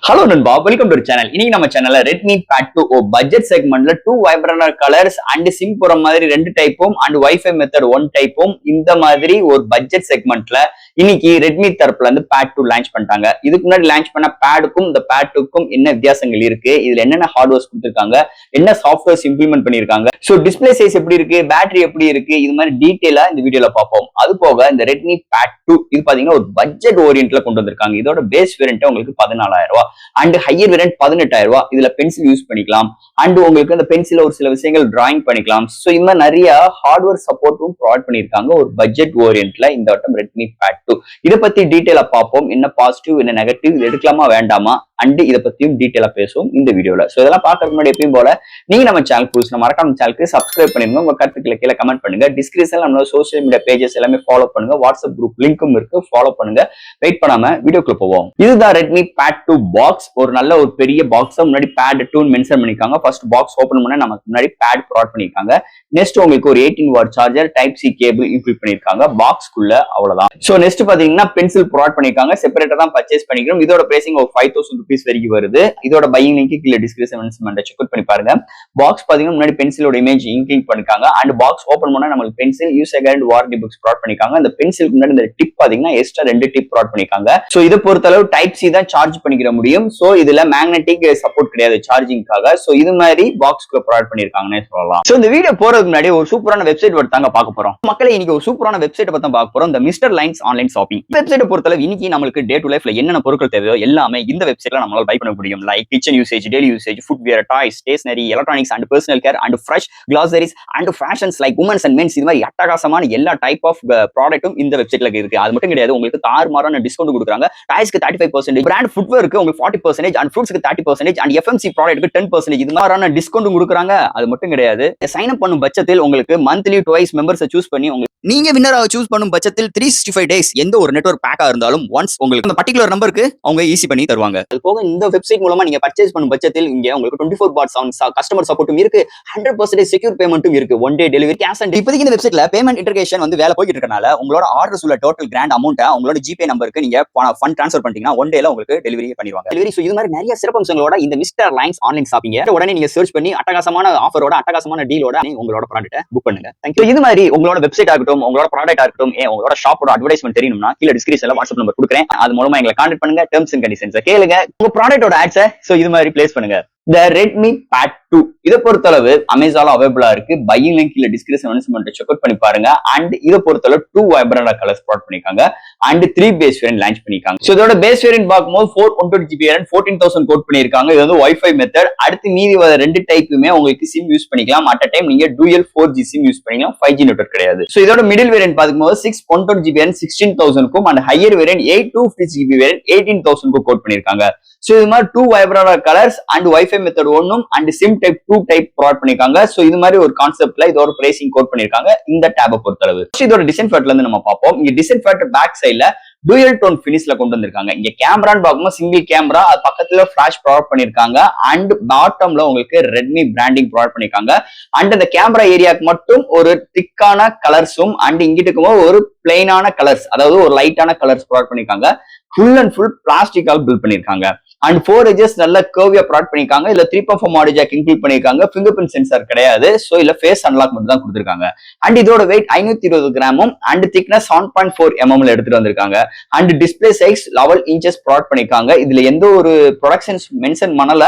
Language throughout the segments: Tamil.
Hello Nanba, welcome to our channel. இன்னைக்கு நம்ம சேனல்ல Redmi Pad 2 பட்ஜெட் செக்மெண்ட்ல 2 vibrant colors and SIM போற மாதிரி ரெண்டு டைப்பும் and Wi-Fi method 1 டைப்பும் இந்த மாதிரி ஒரு பட்ஜெட் செக்மெண்ட்ல இன்னைக்கு Redmi தரப்புல இருந்து Pad 2 லான்ச் பண்ணிட்டாங்க. இதுக்கு முன்னாடி லான்ச் பண்ண Padக்கும் இந்த Pad 2க்கும் என்ன வித்தியாசங்கள் இருக்கு, இதுல என்னென்ன ஹார்ட்வேர்ஸ் கொடுத்திருக்காங்க, என்ன சாஃப்ட்வேர்ஸ் இம்ப்ளிமெண்ட் பண்ணிருக்காங்க, சோ டிஸ்ப்ளே சைஸ் எப்படி இருக்கு, பேட்டரி எப்படி இருக்கு, இது மாதிரி டீடைலா இந்த வீடியோல பார்ப்போம். அது போக இந்த Redmi Pad 2 இது பாத்தீங்கன்னா ஒரு பட்ஜெட் ஓரியன்ட்ல கொண்டு வந்திருக்காங்க. இதோட பேஸ் வேரியன்ட் உங்களுக்கு 14,000 ரூபாய் அண்ட் ஹையர் வேரியன்ட் 18,000 ரூபாய். இதுல பென்சில் யூஸ் பண்ணிக்கலாம் அண்ட் உங்களுக்கு அந்த பென்சில ஒரு சில விஷயங்கள் டிராயிங் பண்ணிக்கலாம். சோ இந்த மாதிரி நிறைய ஹார்ட்வேர் சப்போர்ட்டும் ப்ரொவைட் பண்ணிருக்காங்க ஒரு பட்ஜெட் ஓரியன்ட்ல இந்த வட்டம் Redmi Pad 2. இதை பத்தி டீடைலா பார்ப்போம். என்ன பாசிட்டிவ் என்ன நெகட்டிவ், இது எடுக்கலாமா வேண்டாமா அண்ட் இதை பத்தியும் டீடைலா பேசுவோம் இந்த வீடியோல. சோ இதெல்லாம் பார்க்கறதுக்கு முன்னாடி எப்பயும் போல நீங்க நம்ம சேனல் புதுசு மறக்காம சேனலுக்கு சப்ஸ்கிரைப் பண்ணிருங்க. உங்க கருத்துக்களை கீழே கமெண்ட் பண்ணுங்க. டிஸ்கிரிப்ஷன்ல நம்மளோட சோசியல் மீடியா பேஜஸ் எல்லாமே ஃபாலோ பண்ணுங்க. வாட்ஸ்அப் குரூப் லிங்க்கும் இருக்கு, ஃபாலோ பண்ணுங்க. வெயிட் பண்ணாம வீடியோக்குள்ள போவோம். இதுதான் Redmi Pad 2 பாக்ஸ். ஒரு நல்ல ஒரு பெரிய பாக்ஸ் முன்னாடி Pad 2 மென்ஷன் பண்ணிருக்காங்க. ஃபர்ஸ்ட் பாக்ஸ் ஓபன் பண்ணா நமக்கு முன்னாடி Pad ப்ரொவைட் பண்ணிருக்காங்க. நெக்ஸ்ட் உங்களுக்கு ஒரு 18 watt charger type C cable include பண்ணிருக்காங்க பாக்ஸ்க்குள்ள. அவ்வளவுதான். சோ நெக்ஸ்ட் பாத்தீங்கன்னா பென்சில் ப்ரொவைட் பண்ணிருக்காங்க. செப்பரேட்டா தான் பர்ச்சேஸ் பண்ணிக்கிறோம். இதோட பிரைசிங் ஒரு 5,000 rupees வரைக்கும் வருது. இதோட பையிங் லிங்க் கீழ டிஸ்கிரிப்ஷன் செக் அவுட் பண்ணி பாருங்க. பாக்ஸ் பாத்தீங்கன்னா முன்னாடி பென்சிலோட இமேஜ் இன்க்ளூட் பண்ணிருக்காங்க அண்ட் பாக்ஸ் ஓபன் பண்ணா நமக்கு pencil user guide warranty books provide பண்ணிருக்காங்க. அந்த பென்சிலுக்கு முன்னாடி இந்த டிப் பாத்தீங்கன்னா எக்ஸ்ட்ரா 2 டிப் ப்ரொவைட் பண்ணிருக்காங்க. சோ இத பொறுத்த அளவு டைப் சி தான் சார்ஜ் பண்ணிக்கிற முடியும். சோ இதுல மேக்னெட்டிக் சப்போர்ட் கிடையாது சார்ஜிங்காக. சோ இது மாதிரி பாக்ஸ்க்குள்ள ப்ரொவைட் பண்ணிருக்காங்கன்னு சொல்லலாம். சோ இந்த வீடியோ போறதுக்கு முன்னாடி ஒரு சூப்பரான வெப்சைட் தாங்க பார்க்க போறோம். மக்களே இன்னைக்கு ஒரு சூப்பரான வெப்சைட் பத்தி பார்க்க போறோம். இந்த mister lines online shopping website பொறுத்தளவு இன்னைக்கு நமக்கு டே டு லைஃப்ல என்னென்ன பொருட்கள் தேவையோ எல்லாமே இந்த வெப்சைட்ல நம்மளால பை பண்ண முடியும். Like kitchen usage, daily usage, footwear, toys, stationery, electronics and personal care and fresh groceries and fashions like women's and men's, இது மாதிரி அட்டகாசமான எல்லா டைப் ஆஃப் ப்ராடக்ட்டும் இந்த வெப்சைட்ல இருக்கு. அது மட்டும் கிடையாது, உங்களுக்கு தாறுமாறான டிஸ்கவுண்ட் கொடுக்குறாங்க. டாய்ஸ்க்கு 35%, பிராண்ட் ஃபுட்வேருக்கு உங்களுக்கு 40% அண்ட் ஃப்ரூட்ஸ்க்கு 30% அண்ட் எஃப்எம்சி ப்ராடக்ட்க்கு 10%, இது மாதிரியான டிஸ்கவுண்ட் கொடுக்குறாங்க. அது மட்டும் கிடையாது, சைன் அப் பண்ணும் பட்சத்தில் உங்களுக்கு மந்த்லி ட்வைஸ் மெம்பர்ஸை சூஸ் பண்ணி நீங்க வின்னராக சூஸ் பண்ணும் பட்சத்தில் 365 டேஸ் எந்த ஒரு நெட்வொர்க் பேக்கா இருந்தாலும் ஒன்ஸ் உங்களுக்கு அந்த பர்டிகுலர் நம்பருக்கு அவங்க ஈஸி பண்ணி தருவாங்க. அது போக இந்த வெப்சைட் மூலமா நீங்க பர்ச்சேஸ் பண்ணும் பட்சத்தில் இங்க உங்களுக்கு 24/7 கஸ்டமர் சப்போர்ட்டும் இருக்கு, 100% செக்யூர் பேமெண்ட்டும் இருக்கு, one day delivery, cash and இப்போதைக்கு இந்த வெப்சைட்ல பேமெண்ட் இன்டகிரேஷன் வேலை போயிட்டு இருக்கனால உங்களோட ஆர்டர்ஸ் உள்ள டோட்டல் கிராண்ட் அமௌண்ட்டை உங்களோட ஜிபே நம்பருக்கு நீங்க ஃபண்ட் ட்ரான்ஸ்ஃபர் பண்ணிட்டீங்கன்னா ஒன் டேல உங்களுக்கு டெலிவரி பண்ணிடுவாங்க. டெலிவரி இது மாதிரி நிறைய சிறப்பம்சங்களோட இந்த மிஸ்டர் லைன்ஸ் ஆன்லைன் ஷாப்பிங் உடனே நீங்க சர்ச் பண்ணி அட்டகாசமான ஆஃபரோட அட்டகாசமான டீலோட உங்களோட ப்ராடக்ட்டை புக் பண்ணுங்க. தேங்க்யூ. இது மாதிரி உங்களோட வெப்சைட் ஆகட்டும், உங்களோட ப்ராடக்ட் உங்களோட ஷாப்போட அட்வர்டைஸ்மென்ட் தெரியணும்னா கீழ டிஸ்கிரிப்ஷன்ல வாட்ஸ்அப் நம்பர் கொடுக்குறேன். அது மூலமா எங்களை கான்டாக்ட் பண்ணுங்க. டெர்ம்ஸ் அண்ட் கண்டிஷன்ஸ் கேளுங்க. உங்க ப்ராடக்ட்டோட ஆட்ஸை சோ இது மாதிரி பிளேஸ் பண்ணுங்க. The Redmi Pad 2 இதை பொறுத்தளவு அமேசான்ல அவைலபிளா இருக்கு. பையிங் லிங்க் கீழ டிஸ்கிரிப்ஷன் செக் அவுட் பண்ணி பாருங்க. அண்ட் இதை பொறுத்தளவு 2 வைப்ரண்ட் கலர்ஸ் ப்ரொவைட் பண்ணிருக்காங்க அண்ட் 3 பேஸ் வேரியன்ட் லான்ச் பண்ணிருக்காங்க. சோ இதோட பேஸ் வேரியன்ட் பார்க்கும்போது 412GB வேரியன்ட் 14,000 கோட் பண்ணிருக்காங்க. இது வந்து Wi-Fi மெத்தட். அடுத்து மீதி வர ரெண்டு டைப்புமே உங்களுக்கு சிம் யூஸ் பண்ணிக்கலாம். அட் டைம் நீங்க டூயல் 4G சிம் யூஸ் பண்ணிக்கலாம். 5G நெட்வொர்க் கிடையாது. சோ இதோட மிடில் வேரியன்ட் பார்க்கும்போது 612GB வேரியன்ட் 16,000க்கும் and higher variant 8,256GB variant 18,000க்கும் கோட் பண்ணிருக்காங்க. சோ இது மாதிரி 2 vibrant colours and Wi-Fi method ஒன்னும் and SIM type 2 type provide பண்ணிருக்காங்க. சோ இது மாதிரி ஒரு கான்செப்ட்ல இதோட பிரைசிங் கோட் பண்ணிருக்காங்க இந்த டேபை பொறுத்தளவு. இதோட டிசைன் ஃபேட்ல இருந்து நம்ம பார்ப்போம். இங்க டிசைன் ஃபேட் பேக் சைடுல டூயல் டோன் பினிஷ்ல கொண்டு வந்திருக்காங்க. இங்க கேமரான்னு பார்க்கும்போது சிங்கிள் கேமரா, அது பக்கத்துல ஃபிளாஷ் ப்ரொவைட் பண்ணிருக்காங்க அண்ட் பாட்டம்ல உங்களுக்கு Redmi பிராண்டிங் ப்ரொவைட் பண்ணிருக்காங்க. அண்ட் இந்த கேமரா ஏரியாக்கு மட்டும் ஒரு திக்கான கலர்ஸும் அண்ட் இங்கிட்டு ஒரு பிளைனான கலர்ஸ், அதாவது ஒரு லைட்டான கலர்ஸ் ப்ரொவைட் பண்ணிருக்காங்க. ஃபுல் அண்ட் ஃபுல் பிளாஸ்டிக்கால் பில்ட் பண்ணிருக்காங்க அண்ட் 4 edges நல்ல கர்வியா ப்ரொவைட் பண்ணிருக்காங்க. இல்ல 3.4 ஆடியோ ஜாக் இன்க்ளூட் பண்ணிருக்காங்க. ஃபிங்கர் பிரிண்ட் சென்சார் கிடையாது. சோ இல்ல ஃபேஸ் அன்லாக் மட்டும் தான் கொடுத்திருக்காங்க. அண்ட் இதோட வெயிட் 520 கிராமும் அண்ட் திக்னஸ் 7.4 mm எடுத்துட்டு வந்திருக்காங்க. And display size 11 inches provide பண்ணிருக்காங்க. இதுல எந்த ஒரு ப்ரொடக்ஷன்ஸ் மென்ஷன் பண்ணல.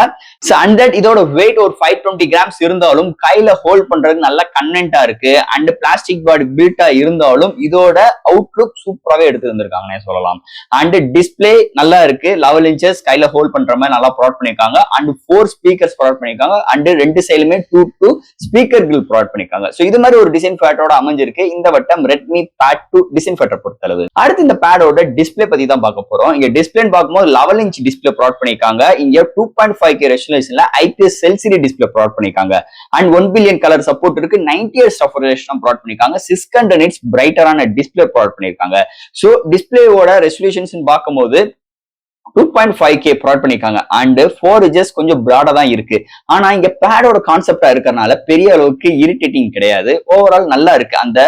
அண்ட் தட் இதோட வெயிட் ஒரு 520 கிராம்ஸ் இருந்தாலும் கையில ஹோல்ட் பண்றதுக்கு நல்ல கன்வென்ட்டா இருக்கு. அண்ட் பிளாஸ்டிக் பாடி பில்ட்டா இருந்தாலும் இதோட அவுட்லுக் சூப்பராகவே எடுத்து வந்திருக்காங்கன்னே சொல்லலாம். அண்ட் டிஸ்பிளே நல்லா இருக்கு. 11 inches கையில ஹோல்ட் பண்ற மாதிரி நல்லா ப்ரொவைட் பண்ணிருக்காங்க. அண்ட் 4 ஸ்பீக்கர்ஸ் ப்ரொவைட் பண்ணிருக்காங்க. அண்ட் ரெண்டு சைடுமே 2 ஸ்பீக்கர் கிரில் ப்ரொவைட் பண்ணிருக்காங்க. சோ இது மாதிரி ஒரு டிசைன் ஃபேட்டோட அமைஞ்சிருக்கு இந்த வட்டம் Redmi Pad 2 டிசைன் ஃபேட்டை பொறுத்தளவு. அடுத்து இந்த பேடோட டிஸ்பிளே பத்தி தான் பார்க்க போறோம். இங்க டிஸ்பிளே பார்க்கும்போது 11 inch டிஸ்பிளே ப்ரொவைட் பண்ணிருக்காங்க. இங்க 2.5K ரெசல்யூஷன்ல IPS LCD display provide பண்ணிருக்காங்க. அண்ட் 1 billion கலர் சப்போர்ட் இருக்கு. 90 Hz ரெசல்யூஷன் ப்ரொவைட் பண்ணிருக்காங்க. 600 nits பிரைட்டரான டிஸ்பிளே ப்ரொவைட் பண்ணிருக்காங்க. சோ டிஸ்பிளேவோட ரெசல்யூஷன்ஸ் பார்க்கும்போது 2.5K ப்ரொவைட் பண்ணிருக்காங்க. அண்ட் 4 edges கொஞ்சம் பிராடா தான் இருக்கு. ஆனா இங்க பேடோட கான்செப்டா இருக்கறனால பெரிய அளவுக்கு இரிட்டேட்டிங் கிடையாது. ஓவரால் நல்லா இருக்கு. அந்த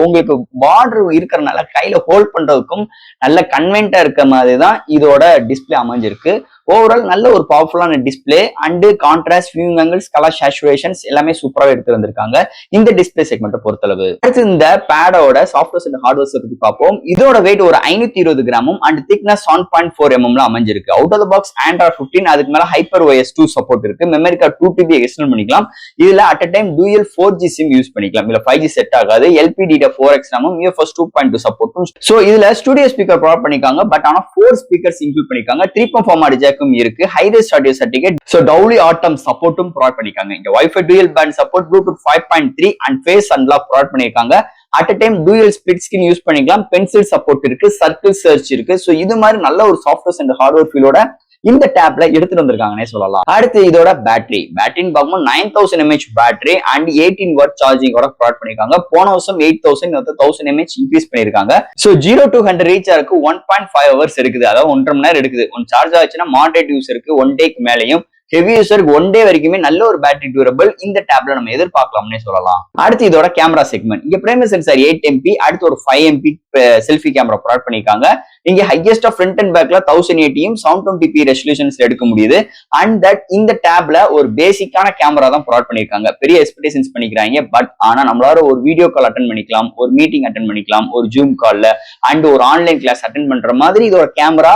உங்களுக்கு பார்டர் இருக்கறனால கையில ஹோல்ட் பண்றதுக்கும் நல்ல கன்வென்ட்டா இருக்க மாதிரி தான் இதோட டிஸ்பிளே அமைஞ்சிருக்கு. ஓவரால் நல்ல ஒரு பவர்ஃபுல்லான display and contrast viewing angles colour saturations எல்லாமே சூப்பராக எடுத்து வந்திருக்காங்க இந்த டிஸ்பிளே செக்மெண்ட் பொறுத்தளவு. அடுத்து இந்த பேடோட சாஃப்ட்வேர்ஸ் அண்ட் ஹார்ட்வேர்ஸ் பத்தி பார்ப்போம். இதோட வெயிட் ஒரு 520 கிராமும் அண்ட் திக்னஸ் 7.4 mm அமைஞ்சிருக்கு. Out of the box Android 15, அதுக்கு மேல ஹைப்பர் OS 2 சப்போர்ட் இருக்கு. மெமரி கார்டு 2 TB எக்ஸ்டெண்ட் பண்ணிக்கலாம். இதுல at a time dual 4G SIM use பண்ணிக்கலாம். இல்ல 5G செட் ஆகாது. LPDDR4X நாமும் UFS 2.2 சப்போர்ட்டும். சோ இதுல ஸ்டுடியோ ஸ்பீக்கர் ப்ரொவைட் பண்ணிருக்காங்க. பட் ஆனா 4 ஸ்பீக்கர்ஸ் இன்க்ளூட் பண்ணிருக்காங்க. 3.4 ஆடியோ ஜாக்கும் இருக்கு. High res audio certificate. So Dolby Atmos சப்போர்ட்டும் ப்ரொவைட் பண்ணிருக்காங்க. இங்க Wi-Fi dual band support, Bluetooth 5.3 and face unlock provide பண்ணிருக்காங்க. At a time dual split screen use பண்ணிக்கலாம். பென்சில் சப்போர்ட் இருக்கு, சர்க்கிள் சர்ச் இருக்கு. சோ இது மாதிரி நல்ல ஒரு சாஃப்ட்வேர் அண்ட் ஹார்ட்வேர் ஃபீலோட இந்த டேப்ல எடுத்துட்டு வந்திருக்காங்கன்னே சொல்லலாம். அடுத்து இதோட பேட்டரின்னு பார்க்கும்போது 9000 mAh பேட்டரி அண்ட் 18 வாட் சார்ஜிங்கோட ப்ரொவைட் பண்ணிருக்காங்க. போன வருஷம் 8000 1000 mAh இன்க்ரீஸ் பண்ணிருக்காங்க. சோ 0 to 100 ரீச் ஆருக்கு 1.5 hours இருக்குது. அதாவது 1.5 மணி நேரம் எடுக்குது. ஒன் சார்ஜ் ஆச்சுன்னா மாடரேட் யூஸருக்கு 1 டேக்கு மேலேயும், ஹெவி யூசருக்கு 1 டே வரைக்குமே நல்ல ஒரு பேட்டரி டியூரபிள் இந்த டேப்ல நம்ம எதிர்பார்க்கலாம்னே சொல்லலாம். அடுத்து இதோட கேமரா செக்மெண்ட். இங்க பிரைமரி சென்சார் 8 MP, அடுத்து ஒரு 5 MP செல்ஃபி கேமரா ப்ரொவைட் பண்ணிருக்காங்க. இங்க ஹையஸ்ட் ஆஃப் ஃப்ரண்ட் அண்ட் பேக்ல 1080 720p ரெசல்யூஷன்ஸ் எடுக்க முடியுது. அண்ட் தட் இந்த டேப்ல ஒரு பேசிக்கான கேமரா தான் ப்ரொவைட் பண்ணிருக்காங்க. பெரிய எக்ஸ்பெக்டேஷன்ஸ் பண்ணிக்கிறாங்க. பட் ஆனா நம்மளால ஒரு வீடியோ கால் அட்டன் பண்ணிக்கலாம், ஒரு மீட்டிங் அட்டன் பண்ணிக்கலாம், ஒரு ஜூம் கால்ல அண்ட் ஒரு ஆன்லைன் கிளாஸ் அட்டன் பண்ற மாதிரி இதோட கேமரா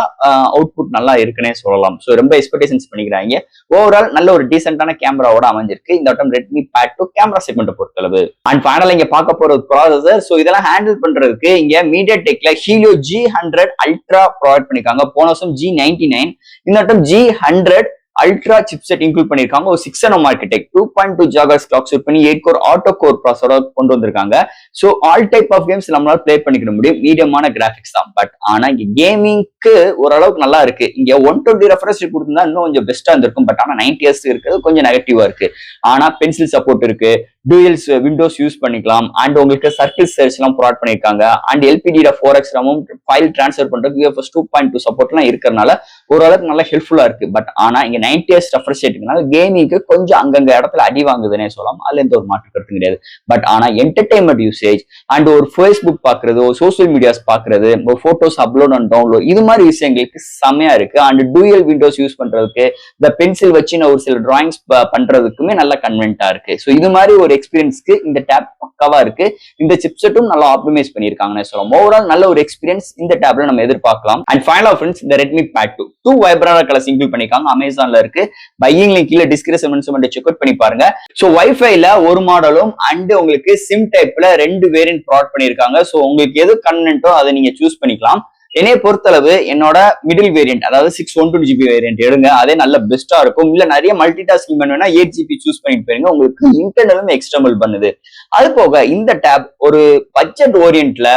அவுட்புட் நல்லா இருக்குன்னே சொல்லலாம். சோ ரொம்ப எக்ஸ்பெக்டேஷன்ஸ் பண்ணிக்கிறாங்க. ஓவரால் நல்ல ஒரு டீசென்டான கேமராவோட அமைஞ்சிருக்கு இந்த வட்டம் Redmi Pad 2 கேமரா செக்மெண்ட் பொறுத்தளவு. அண்ட் ஃபைனலா இங்க பார்க்க போற ப்ராசஸர். சோ இதெல்லாம் ஹேண்டில் பண்றதுக்கு இங்க MediaTekல Helio G100 Ultra ப்ரொவைட் பண்ணிருக்காங்க. போன வருஷம் G99, இந்த வட்டம் G100 அல்ட்ரா சிப்செட் இன்க்ளூட் பண்ணிருக்காங்க. ஒரு 6 nm architect 2.2 GHz clock set பண்ணி 8 கோர் ஆட்டோ கோர் ப்ராசஸரோட கொண்டு வந்திருக்காங்க. So all type of games நம்மளால ப்ளே பண்ணிக்க முடியும். மீடியமான கிராபிக்ஸ் தான். பட் ஆனா இங்க கேமிங்க்கு ஓரளவுக்கு நல்லா இருக்கு. இங்க 120 ரெஃப்ரெஷ் ரேட் கொடுத்திருந்தா இன்னும் கொஞ்சம் பெஸ்டா இருந்திருக்கும். பட் ஆனா 90Hz இருக்கிறது கொஞ்சம் நெகட்டிவா இருக்கு. ஆனா பென்சில் சப்போர்ட் இருக்கு, டூயல்ஸ் விண்டோஸ் யூஸ் பண்ணிக்கலாம் அண்ட் உங்களுக்கு சர்க்கிள் சர்ச் எல்லாம் ப்ரொவைட் பண்ணிருக்காங்க. அண்ட் LPDDR4X ரமும் ஃபைல் டிரான்ஸ்ஃபர் பண்றதுக்கு UFS 2.2 சப்போர்ட் எல்லாம் இருக்கிறதுனால ஓரளவுக்கு நல்லா ஹெல்ப்ஃபுல்லா இருக்கு. பட் ஆனா இங்க 90Hz ரெஃப்ரெஷ் ரேட்னால கேமிங்க்கு கொஞ்சம் அங்கங்க இடத்துல அடி வாங்குதுன்னே சொல்லலாம். அதுல எந்த ஒரு மாற்று கருத்து கிடையாது. பட் ஆனா என்டர்டைன்மெண்ட் யூசேஜ் அண்ட் ஒரு ஃபேஸ்புக் பாக்குறது, ஒரு சோசியல் மீடியாஸ் பாக்குறது, ஒரு போட்டோஸ் அப்லோட் அண்ட் டவுன்லோட், இது மாதிரி விஷயங்களுக்கு செமையா இருக்கு. அண்ட் டூயல் விண்டோஸ் யூஸ் பண்றதுக்கு, இந்த பென்சில் வச்சு ஒரு சில டிராயிங்ஸ் பண்றதுக்குமே நல்ல கன்வென்ட்டா இருக்கு. ஸோ இது மாதிரி ஒரு எக்ஸ்பீரியன்ஸ்க்கு இந்த டேப் பக்காவா இருக்கு. இந்த சிப்செட்டும் நல்லா ஆப்டிமைஸ் பண்ணிருக்காங்கன்னு சொல்லலாம். ஓவரால் நல்ல ஒரு எக்ஸ்பீரியன்ஸ் இந்த டேப்ல நம்ம எதிர்பார்க்கலாம். அண்ட் ஃபைனலா ஃப்ரெண்ட்ஸ் இந்த Redmi Pad 2 vibrant colours include பண்ணிருக்காங்க. அமேசான்ல இருக்கு. பையிங் லிங்க் கீழ டிஸ்கிரிப்ஷன் செக் அவுட் பண்ணி பாருங்க. சோ வைஃபைல ஒரு மாடலும் அண்ட் உங்களுக்கு சிம் டைப்ல 2 வேரியன்ட் ப்ரொவைட் பண்ணிருக்காங்க. சோ உங்களுக்கு எது கன்வென்ட்டோ அதை நீங்க சூஸ் பண்ணிக்கலாம். என்னைய பொறுத்தளவு என்னோட மிடில் வேரியன்ட், அதாவது 612GB வேரியன்ட் எடுங்க. அதே நல்ல பெஸ்டா இருக்கும். இல்ல நிறைய மல்டி டாஸ்கிங் பண்ணுவேன்னா 8GB சூஸ் பண்ணிட்டு போயிருங்க. உங்களுக்கு இன்டர்னலும் எக்ஸ்டர்னல் பண்ணுது. அது போக இந்த டேப் ஒரு பட்ஜெட் ஓரியன்ட்ல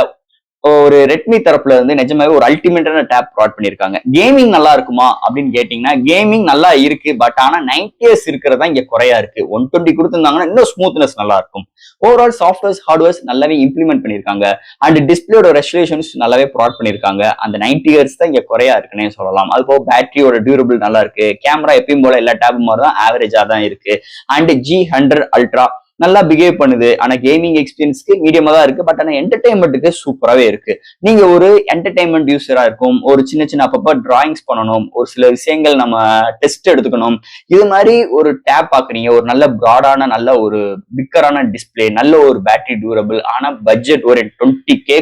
ஒரு ரெட்மி தரப்புல இருந்து நிஜமாவே ஒரு அல்டிமேட்டான டேப் ப்ரொவைட் பண்ணிருக்காங்க. கேமிங் நல்லா இருக்குமா அப்படின்னு கேட்டீங்கன்னா கேமிங் நல்லா இருக்கு. பட் ஆனா 90Hz இருக்கிறதா இங்க குறையா இருக்கு. 120 கொடுத்திருந்தாங்கன்னா இன்னும் ஸ்மூத்னஸ் நல்லா இருக்கும். ஓவரால் சாஃப்ட்வேர்ஸ் ஹார்ட்வேர்ஸ் நல்லாவே இம்ப்ளிமெண்ட் பண்ணிருக்காங்க. அண்ட் டிஸ்பிளேயோட ரெசல்யூஷன்ஸ் நல்லாவே ப்ரொவைட் பண்ணிருக்காங்க. அந்த 90Hz தான் இங்க குறையா இருக்குன்னே சொல்லலாம். அது போக பேட்டரியோட டியூரபிள் நல்லா இருக்கு. கேமரா எப்பயும் போல எல்லா டேப் மாதிரி தான் ஆவரேஜா தான் இருக்கு. அண்ட் G100 Ultra நல்லா பிஹேவ் பண்ணுது. ஆனா கேமிங் எக்ஸ்பீரியன்ஸ்க்கு மீடியமா தான் இருக்கு. பட் ஆனா என்டர்டைன்மெண்ட்டுக்கு சூப்பராகவே இருக்கு. நீங்க ஒரு என்டர்டைன்மெண்ட் யூஸரா இருக்கும், ஒரு சின்ன சின்ன அப்பப்ப டிராயிங்ஸ் பண்ணணும், ஒரு சில விஷயங்கள் நம்ம டெஸ்ட் எடுத்துக்கணும், இது மாதிரி ஒரு டேப் பாக்குறீங்க, ஒரு நல்ல ப்ராடான நல்ல ஒரு பிக்கரான டிஸ்பிளே, நல்ல ஒரு பேட்டரி டியூரபிள், ஆனா பட்ஜெட் ஒரு 20K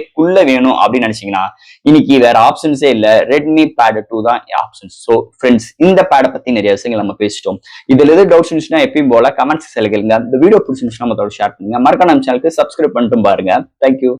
வேணும் அப்படின்னு நினைச்சீங்கன்னா இன்னைக்கு வேற ஆப்ஷன்ஸே இல்ல. Redmi Pad 2 தான் ஆப்ஷன்ஸ். ஸோ ஃப்ரெண்ட்ஸ் இந்த பேடை பத்தி நிறைய விஷயங்கள் நம்ம பேசிட்டோம். இதுல எது டவுட்ஸ் இருந்துச்சுன்னா எப்பயும் போல கமெண்ட்ஸ் கேளுங்க. இந்த வீடியோ பிடிச்சிருந்துச்சுன்னா ஷேர் பண்ணுங்க. மறக்காம நம்ம சேனலுக்கு சப்ஸ்கிரைப் பண்ணிட்டு பாருங்க. தேங்க்யூ.